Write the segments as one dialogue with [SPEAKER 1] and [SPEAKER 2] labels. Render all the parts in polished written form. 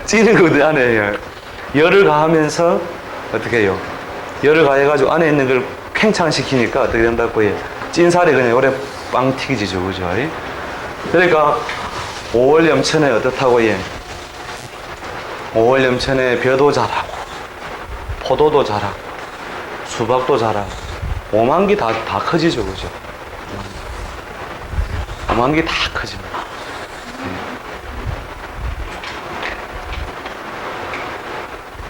[SPEAKER 1] 찌는 그 안에 열을 가하면서 어떻게 해요? 열을 가해가지고 안에 있는 걸 팽창시키니까 어떻게 된다고 해요? 찐 살이 그냥 오래 빵 튀기지죠, 그죠? 그러니까 5월 염천에 어떻다고 해? 5월 염천에 벼도 자라고, 포도도 자라고, 수박도 자라고, 오만기 다 커지죠, 그죠? 오만기 다 커집니다.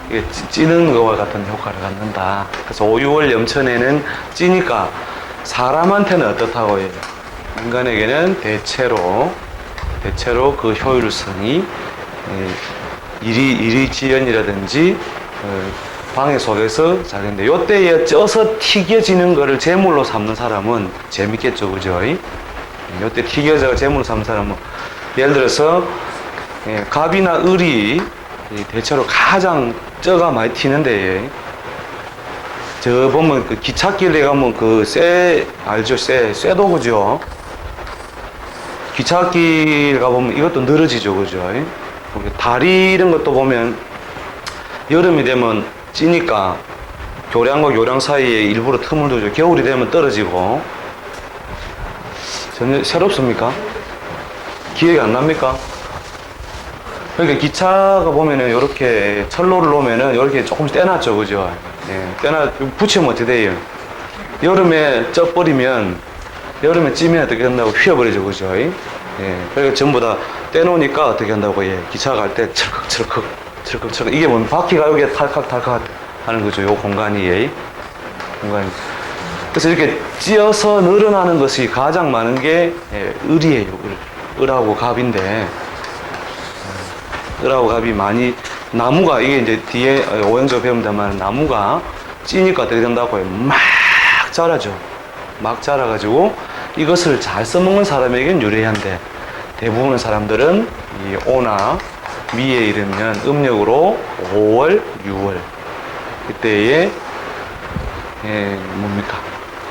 [SPEAKER 1] 이게 찌는 거와 같은 효과를 갖는다. 그래서 5, 6월 염천에는 찌니까 사람한테는 어떻다고 해요? 인간에게는 대체로 그 효율성이 이리지연이라든지 방해 속에서 자는데 요때에 쪄서 튀겨지는 거를 재물로 삼는 사람은 재밌겠죠, 그죠? 요때 튀겨져 재물로 삼는 사람은 예를 들어서 갑이나 을이 대체로 가장 쪄가 많이 튀는데 저 보면 그 기찻길에 가면 그 쇠 알죠? 쇠도 그죠? 기찻길 가보면 이것도 늘어지죠, 그죠? 다리 이런 것도 보면 여름이 되면 찌니까 교량과 교량 사이에 일부러 틈을 두죠. 겨울이 되면 떨어지고. 전혀 새롭습니까? 기억이 안 납니까? 그러니까 기차가 보면은 이렇게 철로를 놓으면은 이렇게 조금씩 떼놨죠, 그죠? 붙이면 어떻게 돼요? 여름에 쪄버리면, 여름에 찌면 어떻게 한다고 휘어버리죠, 그죠? 그러니까 전부 다 떼놓으니까 어떻게 한다고, 기차 갈 때 철컥철컥, 이게 뭐 바퀴가 여기에 탈칵탈칵 하는 거죠, 요 공간이. 그래서 이렇게 찌어서 늘어나는 것이 가장 많은 게 을이에요, 을하고 갑인데, 을하고 갑이 많이, 나무가, 이게 이제 뒤에 오행조 배웁니다만, 나무가 찌니까 어떻게 된다고 해요? 막 자라죠. 막 자라가지고, 이것을 잘 써먹는 사람에겐 유리한데, 대부분의 사람들은 이 오나 미에 이르면 음력으로 5월, 6월, 그때에, 뭡니까?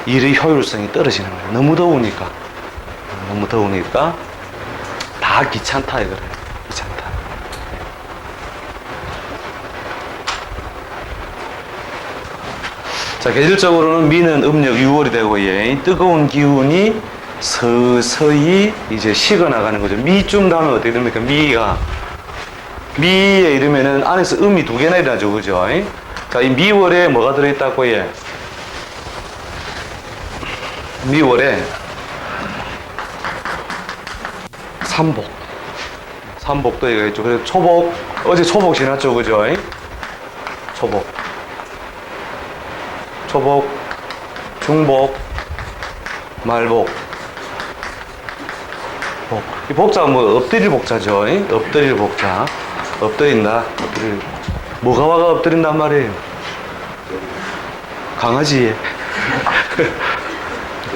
[SPEAKER 1] 일의 효율성이 떨어지는 거예요. 너무 더우니까. 다 귀찮다, 이거래요. 귀찮다. 자, 계절적으로는 미는 음력 6월이 되고, 뜨거운 기운이 서서히 이제 식어나가는 거죠. 미쯤 되면 어떻게 됩니까? 미에 이르면은 안에서 음이 두 개나 일어나죠, 그죠? 자, 이 미월에 뭐가 들어있다고 해? 미월에 삼복도 이거 있죠. 그래서 초복, 어제 초복 지났죠, 그죠? 초복, 중복, 말복, 이 복자가 뭐 엎드릴 복자죠. 엎드릴 복자, 엎드린다. 뭐가 와가 엎드린단 말이에요? 강아지.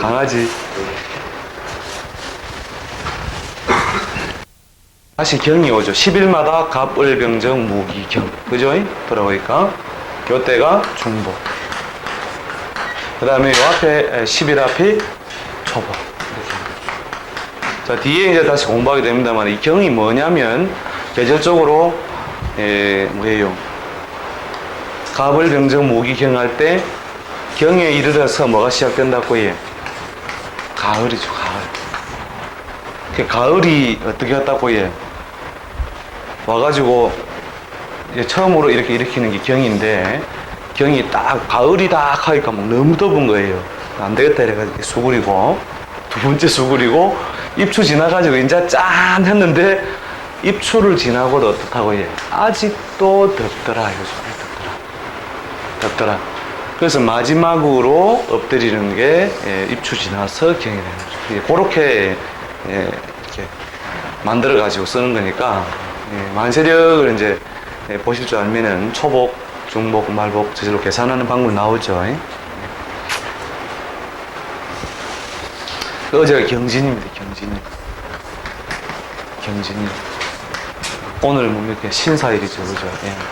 [SPEAKER 1] 강아지. 다시 경이 오죠. 10일마다 갑, 을, 병정, 무기, 경. 그죠? 돌아오니까. 요때가 중복. 그 다음에 요 앞에 10일 앞이 초복. 자, 뒤에 이제 다시 공부하게 됩니다만, 이 경이 뭐냐면, 계절적으로, 뭐예요? 갑을, 병정, 무기, 경 할 때, 경에 이르러서 뭐가 시작된다고 해요? 가을이죠, 가을. 그 가을이 어떻게 했다고 해요? 와가지고, 이제 처음으로 이렇게 일으키는 게 경인데, 경이 딱, 가을이 딱 하니까 막 너무 더운 거예요. 안 되겠다, 이래가지고 수그리고, 두 번째 수그리고, 입추 지나가지고 이제 짠 했는데, 입추를 지나고도 어떻다고 해요? 아직도 덥더라, 덥더라. 그래서 마지막으로 엎드리는 게 입추 지나서 경이 되는 거죠. 그렇게 이렇게 만들어가지고 쓰는 거니까, 만세력을 이제 보실 줄 알면은 초복, 중복, 말복, 저절로 계산하는 방법 나오죠. 어제가 경진입니다, 경진이. 오늘 뭡니까? 신사일이죠, 그죠?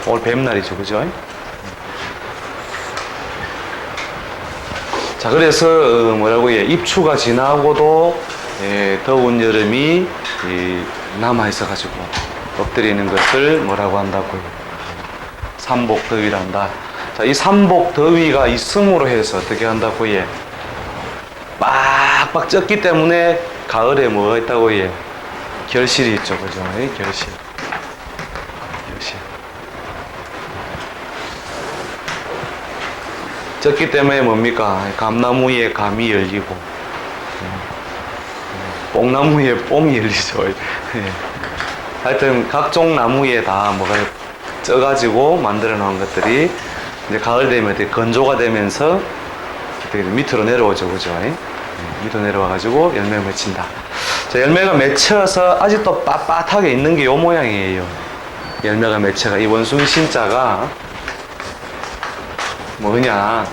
[SPEAKER 1] 오늘 뱀날이죠, 그죠? 자, 그래서, 뭐라고 해? 입추가 지나고도, 더운 여름이, 남아있어가지고, 엎드리는 것을 뭐라고 한다고요? 삼복더위란다. 자, 이 삼복더위가 있음으로 해서 어떻게 한다고 예? 빡빡 쪘기 때문에 가을에 뭐가 있다고 예? 결실이 있죠, 그죠? 결실. 결실. 쪘기 때문에 뭡니까? 감나무에 감이 열리고, 뽕나무에 뽕이 열리죠. 예. 하여튼 각종 나무에 다 뭐가 쪄가지고 만들어 놓은 것들이 이제 가을 되면 되게 건조가 되면서 되게 밑으로 내려오죠, 그죠? 밑으로 내려와가지고 열매가 맺힌다. 자, 열매가 맺혀서 아직도 빳빳하게 있는 게 요 모양이에요. 열매가 맺혀가 이 원숭이 신자가 뭐냐?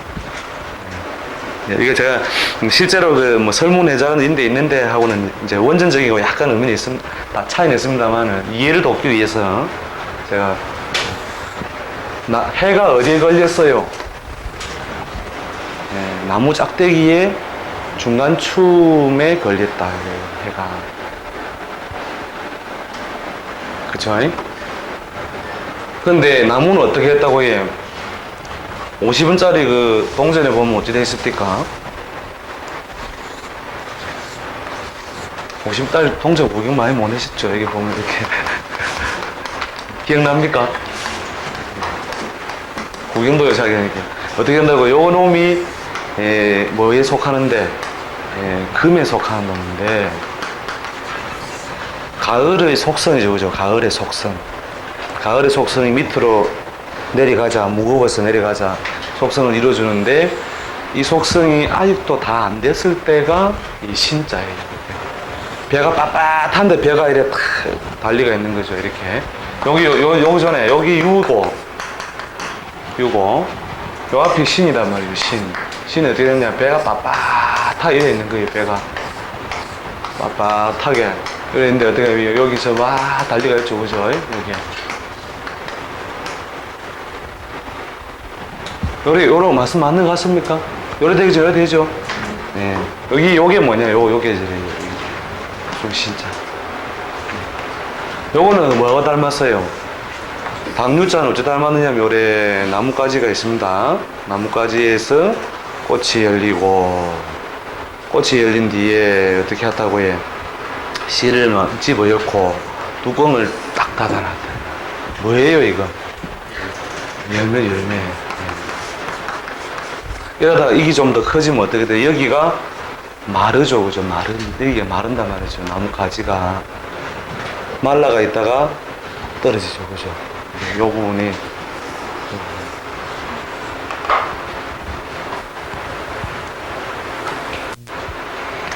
[SPEAKER 1] 이게 제가 실제로 그 뭐 설문회장인데 있는데 하고는 이제 원전적이고 약간 의미는 있습니다. 다 차이는 있습니다만은 이해를 돕기 위해서 제가 해가 어디에 걸렸어요? 네, 나무 짝대기에 중간춤에 걸렸다. 해가. 그쵸? 근데 나무는 어떻게 했다고 해? 50원짜리 그 동전에 보면 어찌 되어 있습니까? 50원짜리 동전 구경 많이 못 하셨죠? 여기 보면 이렇게. 기억납니까? 구경도 잘 하니까. 어떻게 한다고? 요 놈이, 뭐에 속하는데, 금에 속하는 놈인데, 가을의 속성이죠, 그죠? 가을의 속성. 가을의 속성이 밑으로 내려가자, 무거워서 내려가자 속성을 이루어주는데, 이 속성이 아직도 다 안 됐을 때가 이 신자예요. 배가 빳빳한데 배가 이렇게 탁 달리가 있는 거죠, 이렇게. 여기 전에, 여기 유고, 요 앞이 신이란 말이에요, 신. 신이 어떻게 됐냐, 배가 빳빳하게 이래 있는 거예요, 배가. 빳빳하게. 이래 있는데 어떻게, 여기서 막 달리가 있죠, 그죠? 여기. 요런 말씀 맞는 것 같습니까? 요래 되죠? 네. 요게 뭐냐, 요게 좀 진짜. 요거는 뭐가 닮았어요? 당류자는 어찌 닮았느냐면, 요래 나뭇가지가 있습니다. 나뭇가지에서 꽃이 열리고, 꽃이 열린 뒤에 어떻게 했다고 해? 씨를 집어 엮고, 뚜껑을 딱 닫아놨다. 뭐예요, 이거? 열매. 이러다가 이게 좀 더 커지면 어떻게 돼? 여기가 마르죠, 그죠? 여기가 마른단 말이죠. 나무 가지가 말라가 있다가 떨어지죠, 그죠? 요 부분이.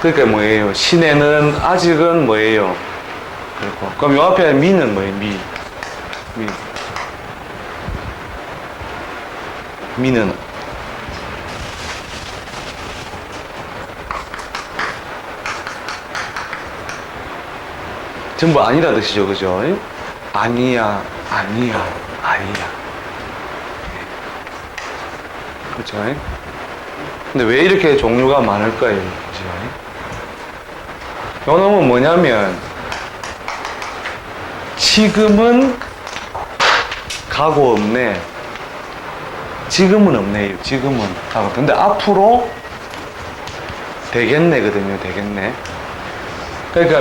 [SPEAKER 1] 그러니까 뭐예요? 신에는 아직은 뭐예요? 그럼 요 앞에 미는 뭐예요? 미는 전부 아니라 뜻이죠, 그죠? 아니야. 그렇죠? 근데 왜 이렇게 종류가 많을까요? 그죠? 요 놈은 뭐냐면, 지금은 가고 없네. 지금은 없네요. 지금은 가고. 근데 앞으로 되겠네거든요. 되겠네. 그러니까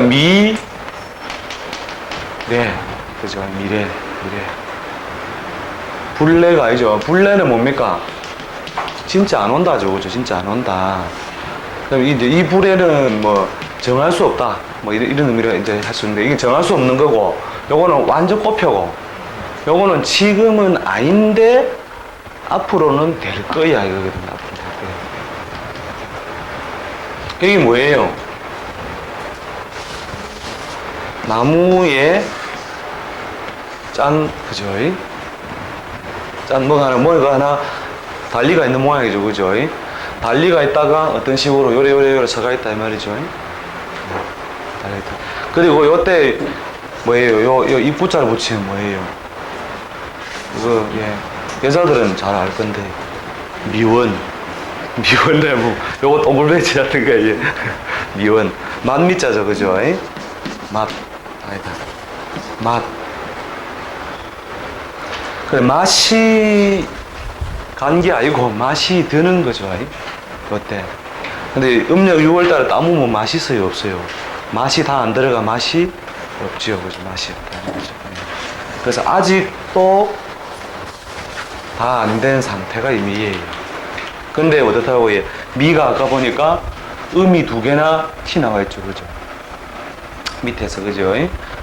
[SPEAKER 1] 네, 그죠? 미래. 불래가 아니죠. 불래는 뭡니까? 진짜 안 온다죠, 그죠? 진짜 안 온다. 그럼 이제 이 불에는 뭐 정할 수 없다. 뭐 이런 의미로 이제 할 수 있는데, 이게 정할 수 없는 거고, 요거는 완전 꽃표고, 요거는 지금은 아닌데 앞으로는 될 거야, 이거거든요. 앞으로 될 거야. 이게 뭐예요? 나무에 그죠? 뭐가 하나 달리가 있는 모양이죠, 그죠? 달리가 있다가 어떤 식으로 요래 서가 있다 이 말이죠. 달려 있다. 그리고 요때 뭐예요? 요 입구자를 붙이면 뭐예요? 이거 여자들은 잘 알 건데 미원나무. 요거 동글배지 같은 거예요. 미원. 맛미자죠, 그죠? 맛. 아니다. 맛. 그래, 맛이 간 게 아니고 맛이 드는 거죠. 요때. 근데 음력 6월달에 따보면 맛있어요, 없어요? 맛이 다 안 들어가 맛이 없지요, 그죠? 맛이 없다는 거죠. 그래서 아직도 다 안 된 상태가 이미예요. 근데 어떻다고 해? 미가 아까 보니까 음이 2개나 티 나와 있죠, 그죠? 밑에서, 그죠?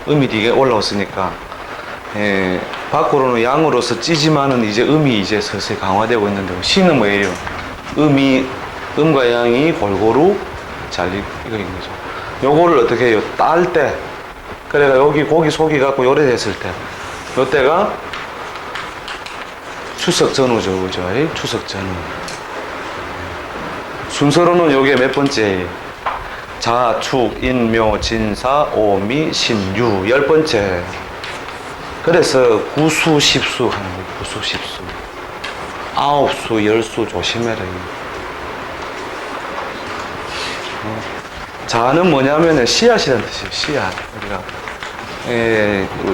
[SPEAKER 1] 음이 2개 올라왔으니까. 예, 밖으로는 양으로서 찌지만은 이제 음이 이제 서서히 강화되고 있는데, 시는 뭐예요? 음과 양이 골고루 잘 이거인 거죠. 요거를 어떻게 해요? 딸 때. 그래가 여기 고기 속이 갖고 요래됐을 때. 요때가 추석 전후죠, 그죠? 추석 전후. 순서로는 요게 몇 번째예요? 자, 축, 인, 묘, 진사, 오미, 신, 유. 10번째. 그래서 구수, 십수 하는 거예요. 구수, 십수. 9수, 10수 조심해라. 자는 뭐냐면은 씨앗이라는 뜻이에요. 씨앗. 우리가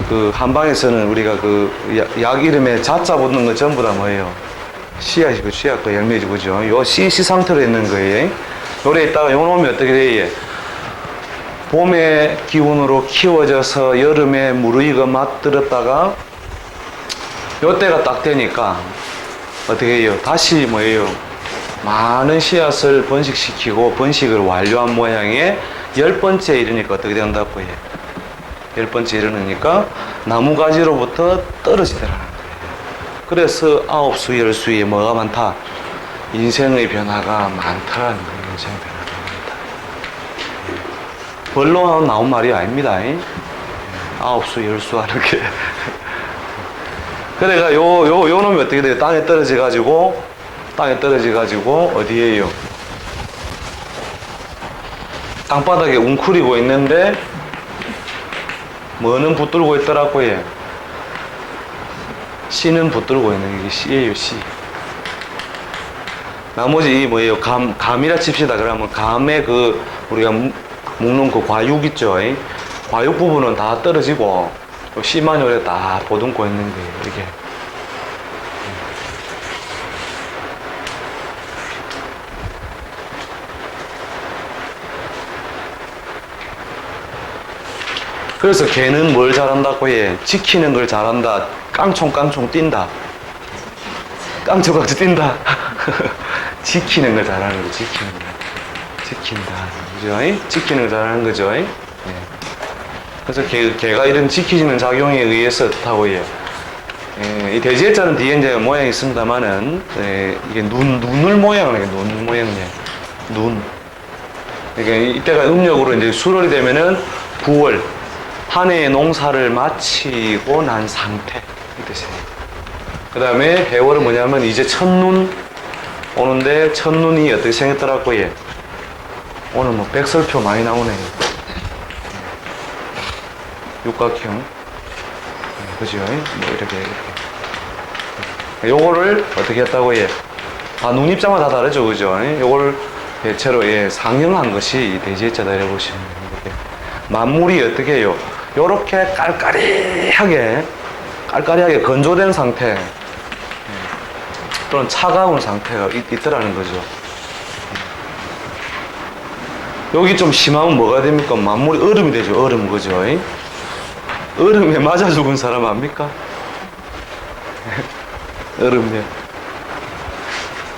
[SPEAKER 1] 그 한방에서는 우리가 그 약 이름에 자자 붙는 거 전부 다 뭐예요? 씨앗이고 씨앗과 열매지, 그죠? 요 씨 상태로 있는 거예요. 요래 있다가 요 놈이 어떻게 돼요? 봄의 기운으로 키워져서 여름에 무르익어 맛들었다가 요때가 딱 되니까 어떻게 해요? 다시 뭐예요? 많은 씨앗을 번식시키고 번식을 완료한 모양의 10번째에 이르니까 어떻게 된다고 해요? 10번째에 이르니까 나무가지로부터 떨어지더라는 거예요. 그래서 9수, 10수에 뭐가 많다? 인생의 변화가 많다라는 거예요. 인생의 변화가 많다. 벌로 나온 말이 아닙니다. 9수, 10수 하는 게. 그래가 요 놈이 어떻게 돼요? 땅에 떨어져 가지고 어디에요? 땅바닥에 웅크리고 있는데 뭐는 붙들고 있더라고요. 씨는 붙들고 있는 게 씨예요, 씨. 나머지 이 뭐예요? 감이라 칩시다. 그러면 감의 그 우리가 묶는 그 과육 있죠? 과육 부분은 다 떨어지고 씨만 요래 다 보듬고 있는 거예요, 이게. 그래서 개는 뭘 잘한다고 해? 지키는 걸 잘한다. 깡총깡총 뛴다. 깡총깡총 뛴다. 지키는 걸 잘하는 거, 지키는 거. 지킨다. 그죠? 지키는 걸 잘하는 거죠. 네. 그래서 개가 이런 지키는 작용에 의해서 어떻다고 해요? 이 돼지해자는 뒤에 이제 모양이 있습니다만은, 이게 눈을 모양을 해요. 눈 모양이에요. 눈. 그러니까 이때가 음력으로 이제 수월이 되면은 9월. 한 해의 농사를 마치고 난 상태. 이 뜻이에요. 그 다음에 해월은 뭐냐면 이제 첫눈 오는데 첫눈이 어떻게 생겼더라고요. 오늘 뭐 백설표 많이 나오네요. 육각형. 그죠? 뭐 이렇게. 요거를 어떻게 했다고 해? 눈 입자마다 다 다르죠, 그죠? 요걸 대체로 상형한 것이 돼지해자다 이래 보시면 돼요. 만물이 어떻게 해요? 요렇게 깔깔이하게 건조된 상태 또는 차가운 상태가 있더라는 거죠. 여기 좀 심하면 뭐가 됩니까? 만물이 얼음이 되죠. 얼음, 그죠? 얼음에 맞아 죽은 사람 압니까?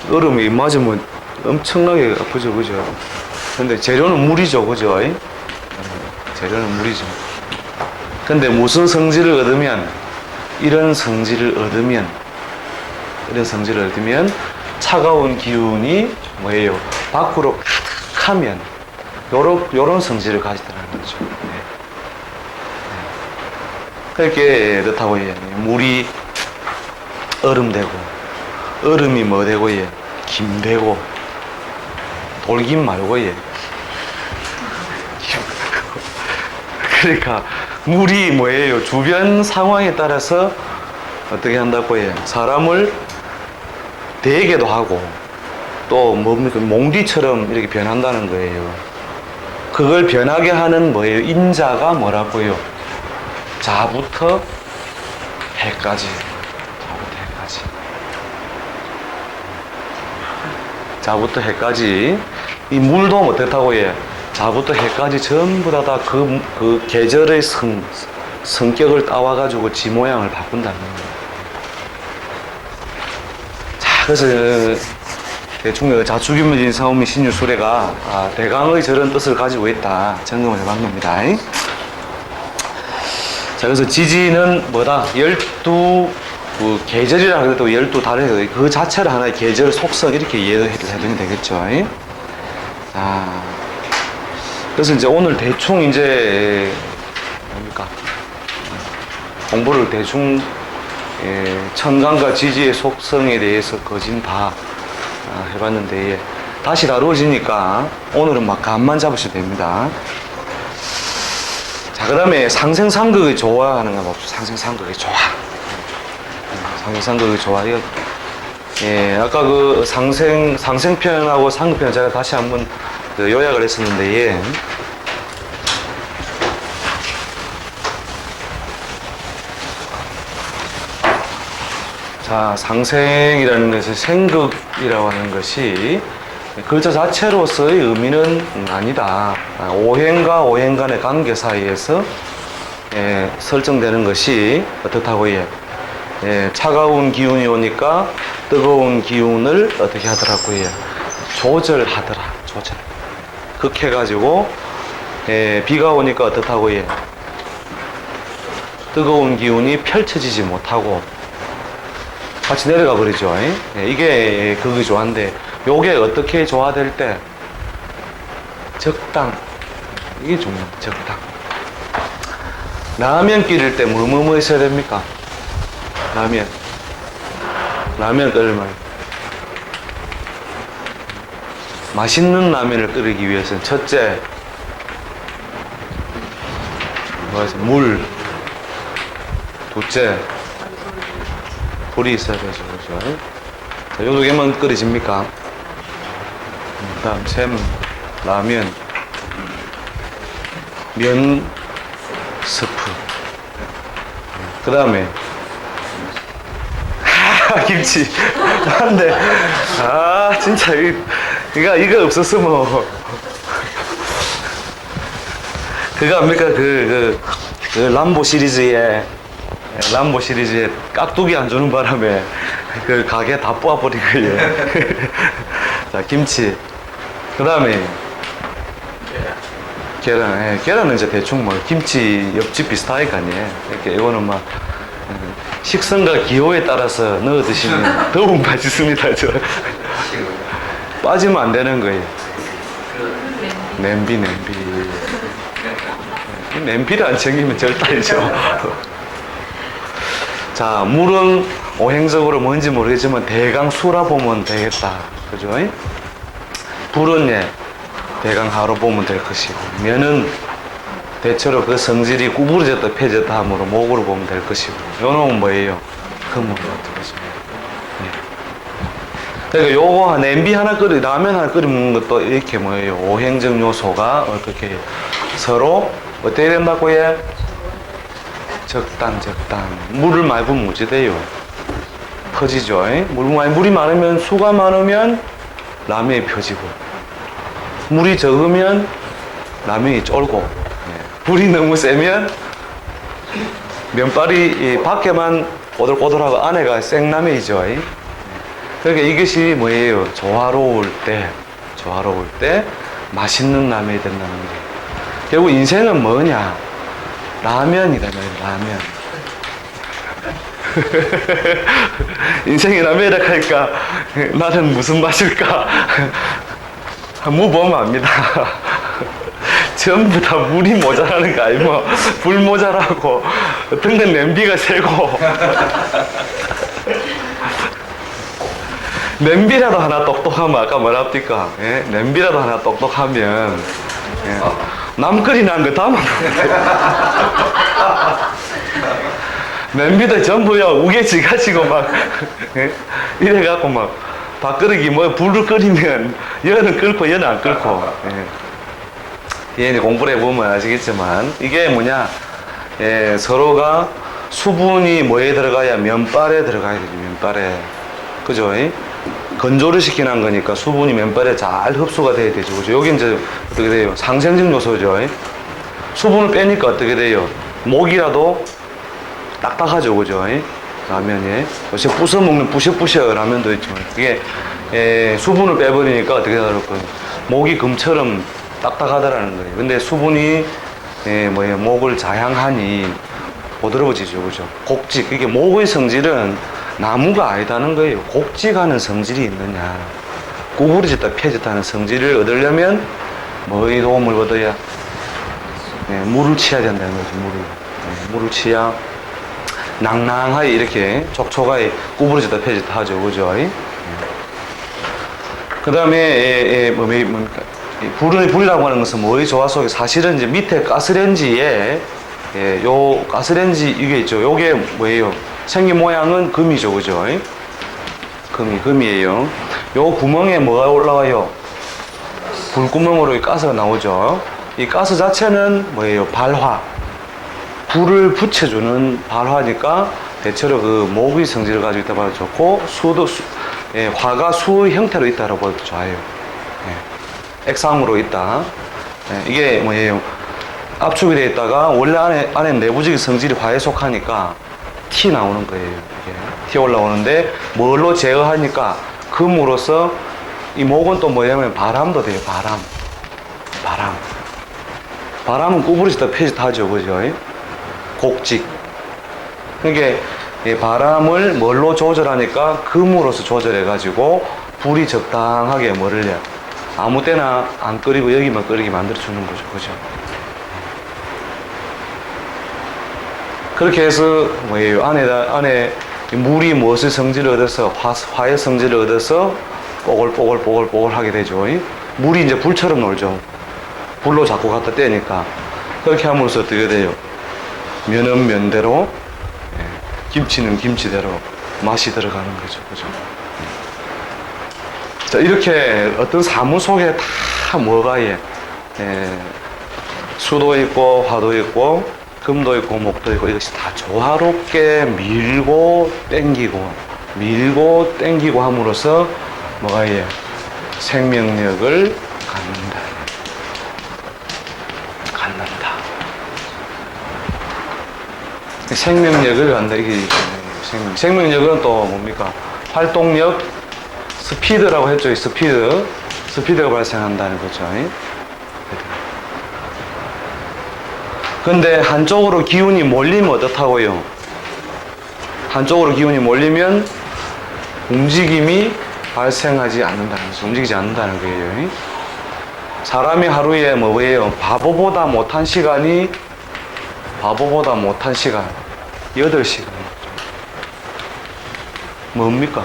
[SPEAKER 1] 얼음에 맞으면 엄청나게 아프죠, 그죠? 근데 재료는 물이죠, 그죠? 재료는 물이죠. 근데 무슨 성질을 얻으면, 이런 성질을 얻으면 차가운 기운이 뭐예요? 밖으로 가득하면 요런 성질을 가지더라는 거죠. 그렇게 그렇다고 해요. 물이 얼음 되고, 얼음이 뭐 되고, 김 되고, 돌김 말고, 그러니까 물이 뭐예요? 주변 상황에 따라서 어떻게 한다고 해요? 사람을 되게도 하고 또 뭡니까? 몽디처럼 이렇게 변한다는 거예요. 그걸 변하게 하는 뭐예요? 인자가 뭐라고요? 자부터 해까지. 자부터 해까지 이 물도 어떻다고 해? 자부터 해까지 전부 다 그 계절의 성격을 따와가지고 지 모양을 바꾼다는 거예요. 자, 그래서 대충 자축인묘진 사오미 신유수레가 대강의 저런 뜻을 가지고 있다 점검을 해본 겁니다. 자, 그래서 지지는 뭐다? 12 계절이라 그래도 12달에 그 자체를 하나의 계절 속성 이렇게 이해를 해두면 되겠죠. 자, 그래서 이제 오늘 대충 이제 뭡니까? 공부를 대충 천간과 지지의 속성에 대해서 거진 다 해봤는데 다시 다루어지니까 오늘은 막 감만 잡으셔도 됩니다. 자, 그 다음에 상생상극의 조화하는 거 봅시다. 상생상극의 조화. 상생상극의 조화. 이거 아까 그 상생편하고 상극편 제가 다시 한번 그 요약을 했었는데 자, 상생이라는 것은 생극이라고 하는 것이 글자 자체로서의 의미는 아니다. 오행과 오행 간의 관계 사이에서 설정되는 것이 어떻다고 해? 차가운 기운이 오니까 뜨거운 기운을 어떻게 하더라고 해? 조절하더라. 조절. 그렇게 해가지고 비가 오니까 어떻다고 해? 뜨거운 기운이 펼쳐지지 못하고 같이 내려가 버리죠. 이게 그게 조화인데 요게 어떻게 조화될 때 적당, 이게 중요합니다. 적당. 라면 끓일 때 뭐 있어야 됩니까? 라면 끓이면 맛있는 라면을 끓이기 위해서는 첫째 물, 둘째 불이 있어야 되죠. 그렇죠? 자, 요 두 개만 끓여집니까? 그 다음 샘, 라면, 면, 스프. 그 다음에 김치. 안돼. 진짜 이거 없었으면 그거 압니까? 그 람보 시리즈에 깍두기 안 주는 바람에 그 가게 다 뽑아버린 거예요. 자, 김치. 그 다음에 계란. 계란은 이제 대충 뭐 김치 옆집 비슷하니까 이렇게 이거는 막 식성과 기호에 따라서 넣어 드시면 더욱 맛있습니다. 저 빠지면 안 되는 거예요. 냄비를 안 챙기면 절단이죠. 자, 물은 오행적으로 뭔지 모르겠지만 대강 수라 보면 되겠다. 그죠? 불은 대강 하로 보면 될 것이고, 면은 대체로 그 성질이 구부러졌다 펴졌다 함으로 목으로 보면 될 것이고, 요놈은 뭐예요? 금으로 될 것입니다. 그러니까 요거 냄비 하나 라면 하나 끓여 먹는 것도 이렇게 뭐예요? 오행적 요소가 어떻게 서로 어떻게 된다고 해? 적당. 물을 많이 부으면 어찌 돼요? 퍼지죠. 물이 많으면, 수가 많으면 라면이 펴지고, 물이 적으면 라면이 쫄고, 불이 너무 세면 면발이 밖에만 오돌오돌하고 안에가 생라면이죠. 그러니까 이것이 뭐예요? 조화로울 때 맛있는 라면이 된다는 거예요. 결국 인생은 뭐냐? 라면이다, 라면. 인생이 라면이라 하니까 나는 무슨 맛일까? 한번 보면 압니다. 전부 다 물이 모자라는 거 아니면 불 모자라고 어떤 건 냄비가 새고 냄비라도 하나 똑똑하면 아까 뭐랍니까? 냄비라도 하나 똑똑하면 남거리 난 거 담아 냄비도 전부요 우개지 가지고 막 이래갖고 막 밥그릇이 뭐 불을 끓이면 얘는 끓고 얘는 안 끓고 얘는 공부를 해보면 아시겠지만 이게 뭐냐 서로가 수분이 뭐에 들어가야 면발에 들어가야 되죠. 면발에 그죠? 건조를 시키는 거니까 수분이 맨발에 잘 흡수가 돼야 되죠. 그죠? 여기 이제 어떻게 돼요? 상생적 요소죠. 수분을 빼니까 어떻게 돼요? 목이라도 딱딱하죠. 그죠? 라면에. 요새 부숴 먹는 부셔부셔 라면도 있지만, 이게, 수분을 빼버리니까 어떻게 다를까요? 목이 금처럼 딱딱하다라는 거예요. 근데 수분이, 목을 자양하니 부드러워지죠. 그죠? 곡직. 이게 목의 성질은 나무가 아니다는 거예요. 곡직하는 성질이 있느냐. 구부러졌다 펴졌다는 성질을 얻으려면 뭐의 도움을 얻어야? 물을 치야 된다는 거죠. 물을 치야 낭낭하게 이렇게 촉촉하게 구부러졌다 펴졌다 하죠. 그죠? 그 다음에 뭡니까? 불이라고 하는 것은 뭐의 조화 속에 사실은 이제 밑에 가스레인지에 요 가스레인지 이게 있죠. 요게 뭐예요? 생긴 모양은 금이죠. 그죠? 금이에요. 요 구멍에 뭐가 올라와요? 불구멍으로 가스가 나오죠. 이 가스 자체는 뭐예요? 발화. 불을 붙여주는 발화니까 대체로 그 목의 성질을 가지고 있다 봐도 좋고, 화가 수의 형태로 있다라고 봐도 좋아요. 액상으로 있다. 이게 뭐예요? 압축이 되어 있다가 원래 안에 내부적인 성질이 화에 속하니까 티 나오는 거예요. 이게 티 올라오는데 뭘로 제어하니까 금으로써 이 목은 또 뭐냐면 바람도 돼요. 바람은 구부러지다 펴지다 하죠. 그죠? 곡직. 그러니까 이 바람을 뭘로 조절하니까 금으로서 조절해가지고 불이 적당하게 뭐를 해요? 아무 때나 안 끓이고 여기만 끓이게 만들어주는 거죠. 그죠? 그렇게 해서 뭐예요? 안에 물이 무엇의 성질을 얻어서 화의 성질을 얻어서 뽀글뽀글 하게 되죠. 물이 이제 불처럼 놀죠. 불로 자꾸 갖다 떼니까. 그렇게 함으로써 어떻게 돼요? 면은 면대로, 김치는 김치대로 맛이 들어가는 거죠. 그죠? 자, 이렇게 어떤 사무 속에 다 뭐가 수도 있고 화도 있고 금도 있고 목도 있고 이것이 다 조화롭게 밀고 땡기고 함으로써 뭐가 생명력을 갖는다. 생명력을 갖는다. 이게 생명력은 또 뭡니까? 활동력, 스피드라고 했죠. 스피드가 발생한다는 거죠. 근데 한쪽으로 기운이 몰리면 어떻다고요? 한쪽으로 기운이 몰리면 움직임이 발생하지 않는다는 거죠. 움직이지 않는다는 거예요. 사람이 하루에 뭐예요? 바보보다 못한 시간 8시간. 뭡니까?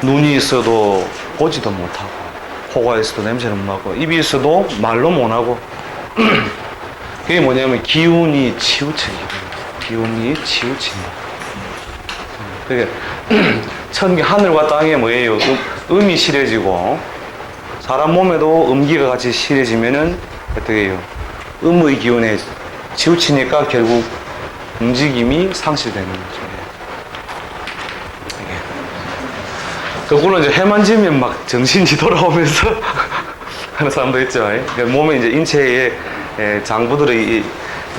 [SPEAKER 1] 눈이 있어도 보지도 못하고, 코가 있어도 냄새는 못 맡고, 입이 있어도 말로 못 하고. 그게 뭐냐면 기운이 치우친다. 그게 하늘과 땅에 뭐예요? 음이 실해지고, 사람 몸에도 음기가 같이 실해지면은 어떻게 해요? 음의 기운에 치우치니까 결국 움직임이 상실되는 거죠. 그거는 이제 해만 지면 막 정신이 돌아오면서 하는 사람도 있죠. 몸에 이제 인체의 장부들이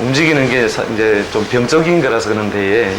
[SPEAKER 1] 움직이는 게 이제 좀 병적인 거라서 그런데